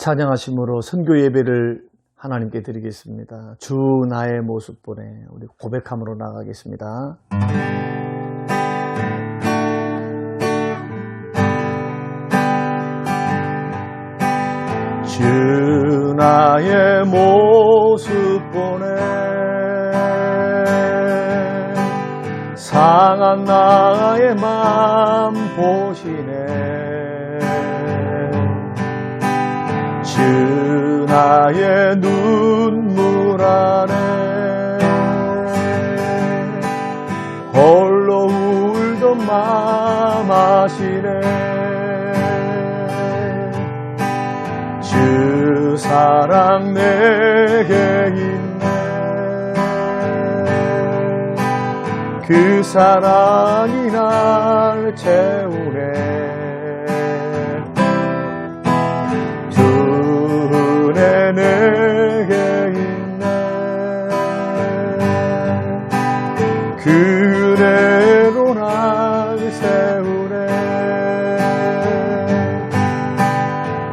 찬양하심으로 선교 예배를 하나님께 드리겠습니다. 주 나의 모습 보내 우리 고백함으로 나가겠습니다. 주 나의 모습 보내 상한 나의 맘 보시네. 주 나의 눈물 안에 홀로 울던 맘 아시네. 주 사랑 내게 있네. 그 사랑이 날 채우네. 내게 있네. 그대로 날 세우네.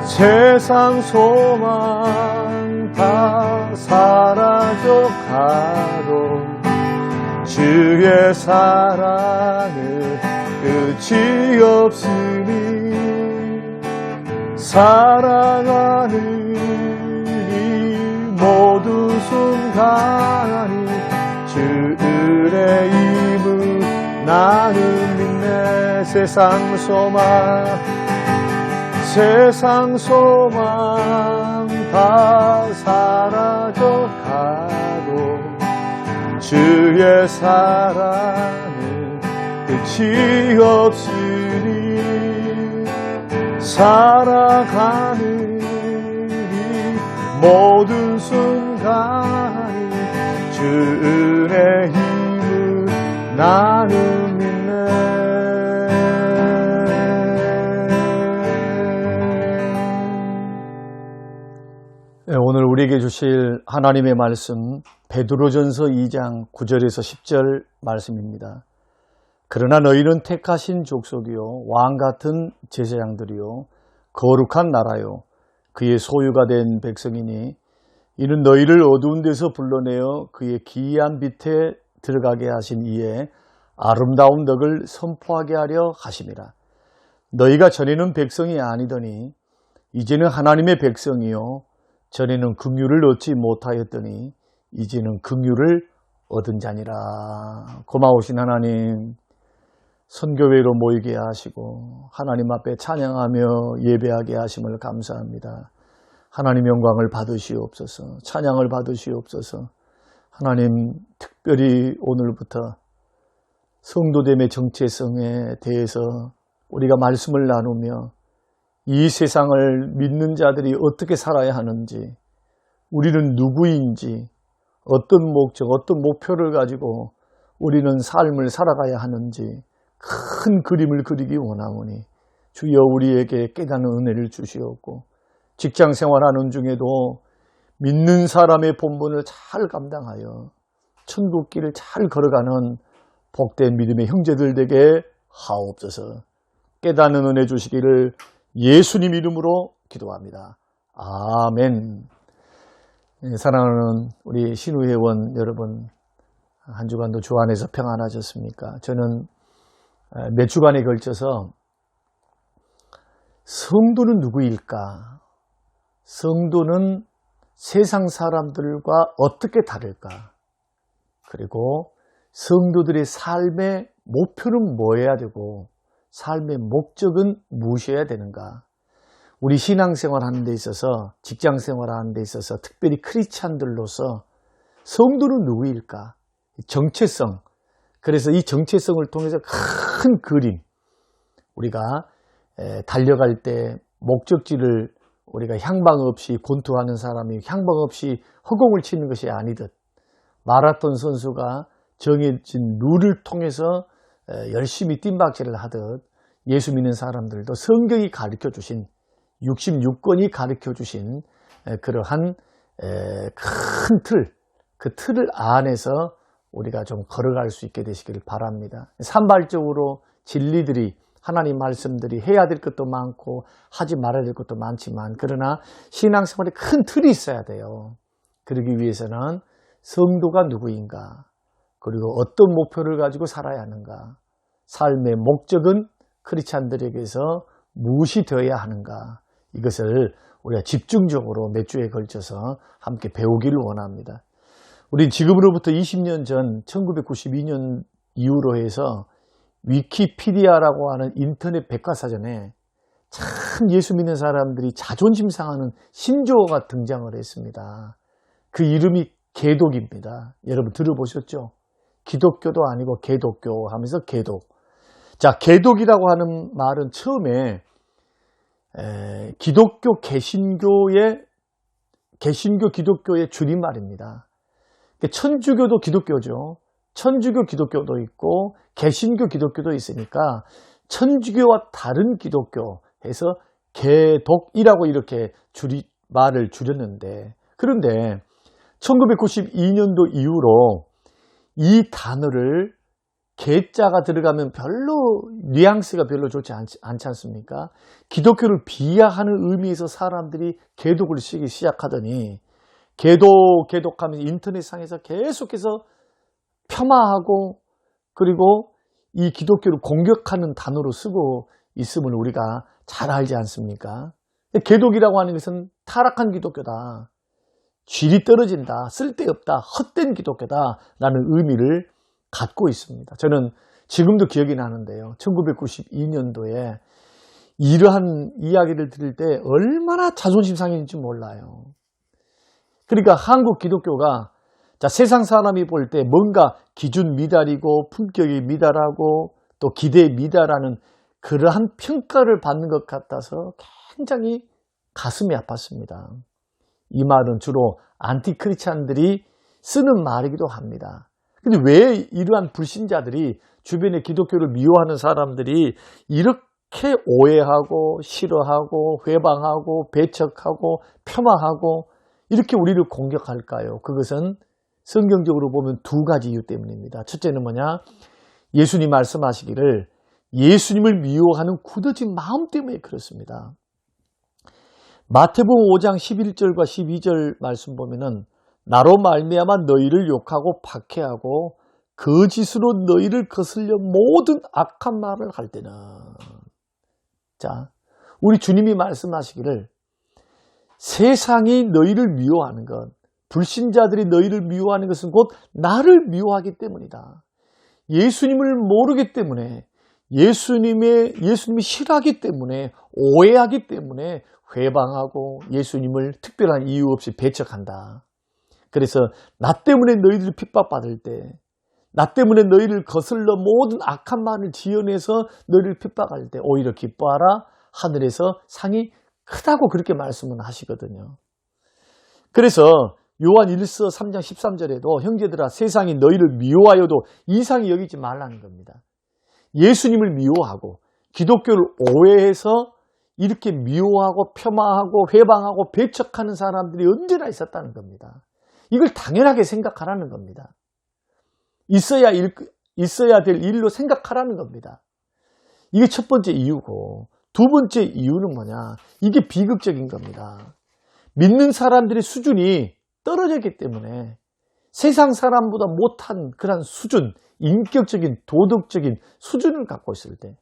세상 소망 다 사라져 가도 주의 사랑은 끝이 없으니 사랑하는 모든 순간이 주의 힘을 나는 믿네. 세상 소망 다 사라져 가도 주의 사랑은 끝이 없으니 살아가는 모든 순간이 주의 힘을 나는 믿네. 오늘 우리에게 주실 하나님의 말씀 베드로전서 2장 9절에서 10절 말씀입니다. 그러나 너희는 택하신 족속이요 왕같은 제사장들이요 거룩한 나라요 그의 소유가 된 백성이니 이는 너희를 어두운 데서 불러내어 그의 기이한 빛에 들어가게 하신 이에 아름다운 덕을 선포하게 하려 하심이라. 너희가 전에는 백성이 아니더니 이제는 하나님의 백성이요 전에는 긍휼을 얻지 못하였더니 이제는 긍휼을 얻은 자니라. 고마우신 하나님, 선교회로 모이게 하시고 하나님 앞에 찬양하며 예배하게 하심을 감사합니다. 하나님 영광을 받으시옵소서. 찬양을 받으시옵소서. 하나님, 특별히 오늘부터 성도됨의 정체성에 대해서 우리가 말씀을 나누며 이 세상을 믿는 자들이 어떻게 살아야 하는지, 우리는 누구인지, 어떤 목적, 어떤 목표를 가지고 우리는 삶을 살아가야 하는지 큰 그림을 그리기 원하오니 주여 우리에게 깨닫는 은혜를 주시옵고 직장 생활하는 중에도 믿는 사람의 본분을 잘 감당하여 천국길을 잘 걸어가는 복된 믿음의 형제들 되게 하옵소서. 깨닫는 은혜 주시기를 예수님 이름으로 기도합니다. 아멘. 사랑하는 우리 신우회원 여러분, 한 주간도 주 안에서 평안하셨습니까? 저는 몇 주간에 걸쳐서 성도는 누구일까? 성도는 세상 사람들과 어떻게 다를까? 그리고 성도들의 삶의 목표는 뭐여야 되고 삶의 목적은 무엇이어야 되는가? 우리 신앙생활 하는 데 있어서, 직장생활 하는 데 있어서, 특별히 크리스찬들로서 성도는 누구일까? 정체성. 그래서 이 정체성을 통해서 큰 그림, 우리가 달려갈 때 목적지를 우리가 향방 없이 권투하는 사람이 향방 없이 허공을 치는 것이 아니듯, 마라톤 선수가 정해진 룰을 통해서 열심히 뜀박질을 하듯 예수 믿는 사람들도 성경이 가르쳐 주신 66권이 가르쳐 주신 그러한 큰 틀, 그 틀을 안에서 우리가 좀 걸어갈 수 있게 되시길 바랍니다. 산발적으로 진리들이 하나님 말씀들이 해야 될 것도 많고 하지 말아야 될 것도 많지만 그러나 신앙생활에 큰 틀이 있어야 돼요. 그러기 위해서는 성도가 누구인가, 그리고 어떤 목표를 가지고 살아야 하는가, 삶의 목적은 크리스찬들에게서 무엇이 되어야 하는가, 이것을 우리가 집중적으로 몇 주에 걸쳐서 함께 배우기를 원합니다. 우린 지금으로부터 20년 전 1992년 이후로 해서 위키피디아라고 하는 인터넷 백과사전에 참 예수 믿는 사람들이 자존심 상하는 신조어가 등장을 했습니다. 그 이름이 개독입니다. 여러분 들어보셨죠? 기독교도 아니고 개독교 하면서 개독. 자, 개독이라고 하는 말은 처음에 기독교 개신교 기독교의 줄임말입니다. 천주교도 기독교죠. 천주교 기독교도 있고 개신교 기독교도 있으니까 천주교와 다른 기독교 해서 개독이라고 이렇게 말을 줄였는데, 그런데 1992년도 이후로 이 단어를 개자가 들어가면 별로 뉘앙스가 별로 좋지 않지 않습니까? 기독교를 비하하는 의미에서 사람들이 개독을 쓰기 시작하더니 개독하면서 인터넷상에서 계속해서 폄하하고 그리고 이 기독교를 공격하는 단어로 쓰고 있음을 우리가 잘 알지 않습니까? 개독이라고 하는 것은 타락한 기독교다, 질이 떨어진다, 쓸데없다, 헛된 기독교다 라는 의미를 갖고 있습니다. 저는 지금도 기억이 나는데요. 1992년도에 이러한 이야기를 들을 때 얼마나 자존심 상했는지 몰라요. 그러니까 한국 기독교가 세상 사람이 볼 때 뭔가 기준 미달이고 품격이 미달하고 또 기대 미달하는 그러한 평가를 받는 것 같아서 굉장히 가슴이 아팠습니다. 이 말은 주로 안티크리스찬들이 쓰는 말이기도 합니다. 근데 왜 이러한 불신자들이, 주변의 기독교를 미워하는 사람들이 이렇게 오해하고 싫어하고 회방하고 배척하고 폄하하고 이렇게 우리를 공격할까요? 그것은 성경적으로 보면 두 가지 이유 때문입니다. 첫째는 뭐냐? 예수님 말씀하시기를 예수님을 미워하는 굳어진 마음 때문에 그렇습니다. 마태복음 5장 11절과 12절 말씀 보면은 나로 말미암아 너희를 욕하고 박해하고 거짓으로 너희를 거슬려 모든 악한 말을 할 때는, 자, 우리 주님이 말씀하시기를 세상이 너희를 미워하는 것, 불신자들이 너희를 미워하는 것은 곧 나를 미워하기 때문이다. 예수님을 모르기 때문에, 예수님이 싫어하기 때문에, 오해하기 때문에 회방하고 예수님을 특별한 이유 없이 배척한다. 그래서 나 때문에 너희들이 핍박받을 때, 나 때문에 너희를 거슬러 모든 악한 말을 지어내서 너희를 핍박할 때 오히려 기뻐하라, 하늘에서 상이 크다고 그렇게 말씀은 하시거든요. 그래서 요한 1서 3장 13절에도 형제들아 세상이 너희를 미워하여도 이상히 여기지 말라는 겁니다. 예수님을 미워하고 기독교를 오해해서 이렇게 미워하고 폄하하고 회방하고 배척하는 사람들이 언제나 있었다는 겁니다. 이걸 당연하게 생각하라는 겁니다. 있어야 될 일로 생각하라는 겁니다. 이게 첫 번째 이유고, 두 번째 이유는 뭐냐? 이게 비극적인 겁니다. 믿는 사람들의 수준이 떨어졌기 때문에 세상 사람보다 못한 그런 수준, 인격적인 도덕적인 수준을 갖고 있을 때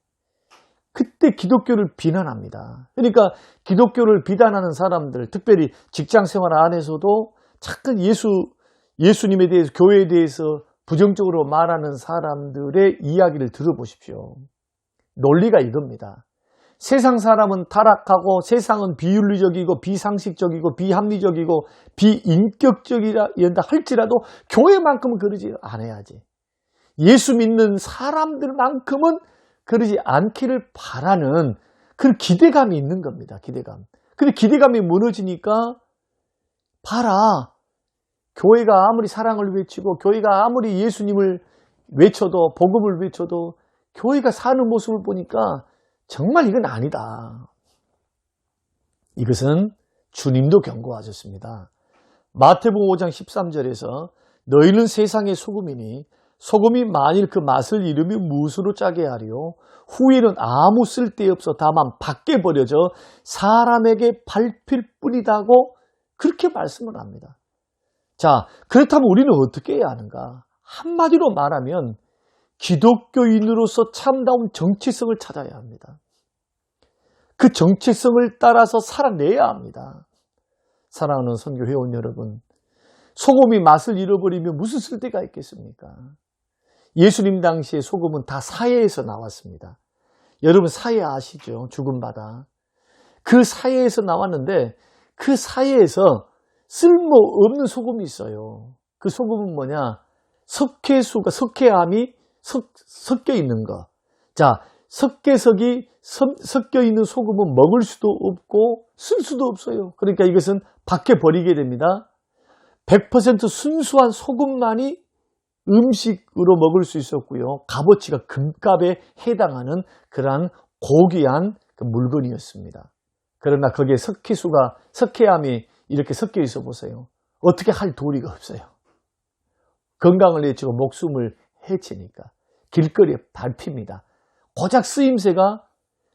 그때 기독교를 비난합니다. 그러니까 기독교를 비난하는 사람들, 특별히 직장생활 안에서도 잠깐 예수님에 대해서, 교회에 대해서 부정적으로 말하는 사람들의 이야기를 들어보십시오. 논리가 이겁니다. 세상 사람은 타락하고 세상은 비윤리적이고 비상식적이고 비합리적이고 비인격적이라 할지라도 교회만큼은 그러지 않아야지. 예수 믿는 사람들만큼은 그러지 않기를 바라는 그런 기대감이 있는 겁니다. 기대감. 근데 기대감이 무너지니까 봐라. 교회가 아무리 사랑을 외치고 교회가 아무리 예수님을 외쳐도 복음을 외쳐도 교회가 사는 모습을 보니까 정말 이건 아니다. 이것은 주님도 경고하셨습니다. 마태복음 5장 13절에서 너희는 세상의 소금이니 소금이 만일 그 맛을 잃으면 무엇으로 짜게 하리요? 후에는 아무 쓸데없어 다만 밖에 버려져 사람에게 밟힐 뿐이다고 그렇게 말씀을 합니다. 자, 그렇다면 우리는 어떻게 해야 하는가? 한마디로 말하면 기독교인으로서 참다운 정체성을 찾아야 합니다. 그 정체성을 따라서 살아내야 합니다. 사랑하는 선교 회원 여러분, 소금이 맛을 잃어버리면 무슨 쓸데가 있겠습니까? 예수님 당시에 소금은 다 사해에서 나왔습니다. 여러분 사해 아시죠? 죽은 바다. 그 사해에서 나왔는데 그 사해에서 쓸모없는 소금이 있어요. 그 소금은 뭐냐? 석회암이 섞여 있는 거. 자, 석회석이 섞여 있는 소금은 먹을 수도 없고 쓸 수도 없어요. 그러니까 이것은 밖에 버리게 됩니다. 100% 순수한 소금만이 음식으로 먹을 수 있었고요. 값어치가 금값에 해당하는 그러한 고귀한 그 물건이었습니다. 그러나 거기에 석회암이 이렇게 섞여 있어 보세요. 어떻게 할 도리가 없어요. 건강을 해치고 목숨을 해치니까 길거리에 밟힙니다. 고작 쓰임새가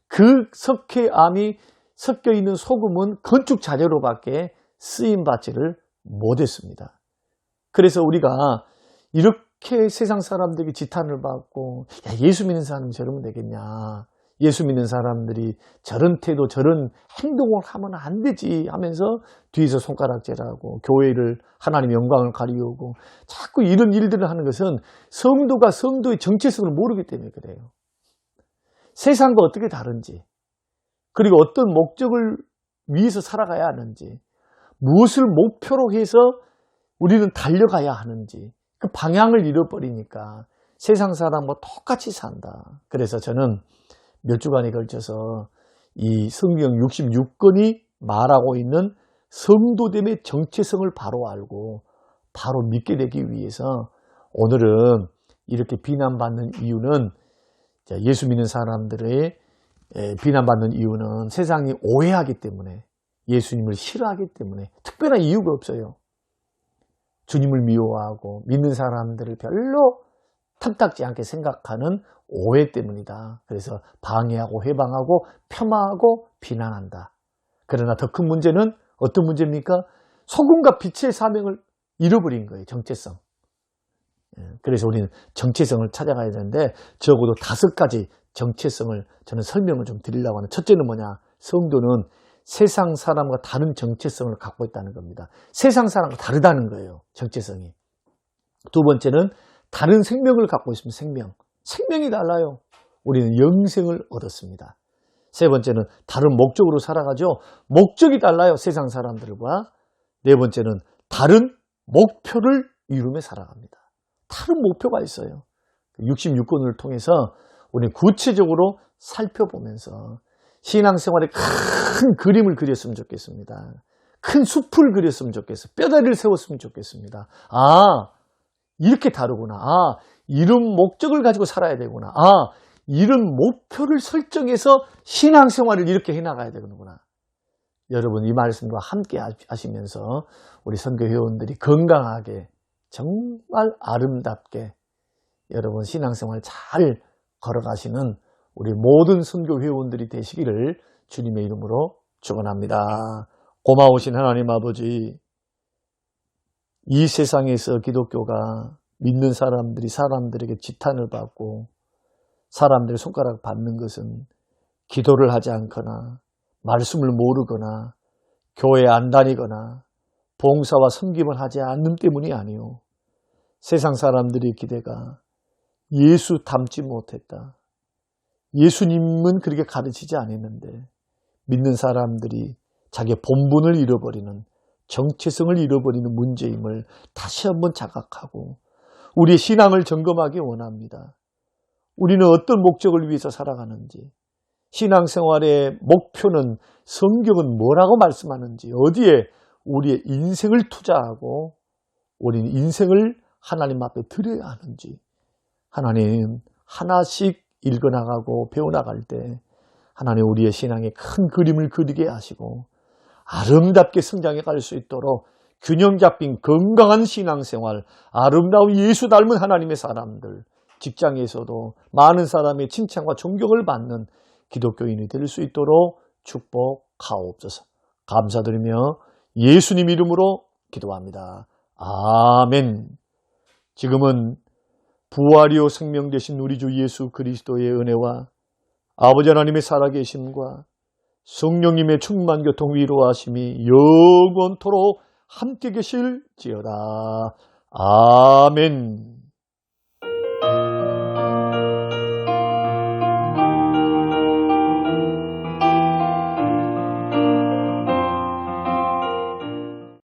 그 석회암이 섞여 있는 소금은 건축 자재로밖에 쓰임받지를 못했습니다. 그래서 우리가 이렇게 세상 사람들에게 지탄을 받고 야, 예수 믿는 사람이 저러면 되겠냐. 예수 믿는 사람들이 저런 태도 저런 행동을 하면 안 되지 하면서 뒤에서 손가락질하고 교회를 하나님의 영광을 가리우고 자꾸 이런 일들을 하는 것은 성도가 성도의 정체성을 모르기 때문에 그래요. 세상과 어떻게 다른지 그리고 어떤 목적을 위해서 살아가야 하는지 무엇을 목표로 해서 우리는 달려가야 하는지 그 방향을 잃어버리니까 세상 사람과 똑같이 산다. 그래서 저는 몇 주간에 걸쳐서 이 성경 66권이 말하고 있는 성도됨의 정체성을 바로 알고 바로 믿게 되기 위해서 오늘은 이렇게 비난받는 이유는 예수 믿는 사람들의 비난받는 이유는 세상이 오해하기 때문에 예수님을 싫어하기 때문에 특별한 이유가 없어요. 주님을 미워하고 믿는 사람들을 별로 탐탁지 않게 생각하는 오해 때문이다. 그래서 방해하고 회방하고 폄하하고 비난한다. 그러나 더 큰 문제는 어떤 문제입니까? 소금과 빛의 사명을 잃어버린 거예요. 정체성. 그래서 우리는 정체성을 찾아가야 되는데 적어도 5가지 정체성을 저는 설명을 좀 드리려고 하는. 첫째는 뭐냐? 성도는 세상 사람과 다른 정체성을 갖고 있다는 겁니다. 세상 사람과 다르다는 거예요. 정체성이. 두 번째는 다른 생명을 갖고 있으면 생명이 달라요. 우리는 영생을 얻었습니다. 세 번째는 다른 목적으로 살아가죠. 목적이 달라요. 세상 사람들과. 네 번째는 다른 목표를 이루며 살아갑니다. 다른 목표가 있어요. 66권을 통해서 우리는 구체적으로 살펴보면서 신앙생활에 큰 그림을 그렸으면 좋겠습니다. 큰 숲을 그렸으면 좋겠어요. 뼈다리를 세웠으면 좋겠습니다. 아, 이렇게 다르구나. 아, 이런 목적을 가지고 살아야 되구나. 아, 이런 목표를 설정해서 신앙생활을 이렇게 해나가야 되는구나. 여러분 이 말씀과 함께 하시면서 우리 선교 회원들이 건강하게 정말 아름답게 여러분 신앙생활 잘 걸어가시는 우리 모든 선교 회원들이 되시기를 주님의 이름으로 축원합니다. 고마우신 하나님 아버지, 이 세상에서 기독교가 믿는 사람들이 사람들에게 지탄을 받고 사람들의 손가락 받는 것은 기도를 하지 않거나 말씀을 모르거나 교회에 안 다니거나 봉사와 섬김을 하지 않는 때문이 아니요. 세상 사람들의 기대가 예수 닮지 못했다. 예수님은 그렇게 가르치지 않았는데 믿는 사람들이 자기의 본분을 잃어버리는 정체성을 잃어버리는 문제임을 다시 한번 자각하고 우리의 신앙을 점검하기 원합니다. 우리는 어떤 목적을 위해서 살아가는지 신앙생활의 목표는 성경은 뭐라고 말씀하는지 어디에 우리의 인생을 투자하고 우리는 인생을 하나님 앞에 드려야 하는지 하나님 하나씩 읽어나가고 배워나갈 때 하나님 우리의 신앙에 큰 그림을 그리게 하시고 아름답게 성장해 갈 수 있도록 균형 잡힌 건강한 신앙생활, 아름다운 예수 닮은 하나님의 사람들, 직장에서도 많은 사람의 칭찬과 존경을 받는 기독교인이 될 수 있도록 축복하옵소서. 감사드리며 예수님 이름으로 기도합니다. 아멘. 지금은 부활이요 생명 되신 우리 주 예수 그리스도의 은혜와 아버지 하나님의 살아계심과 성령님의 충만 교통 위로하심이 영원토록 함께 계실지어다. 아멘.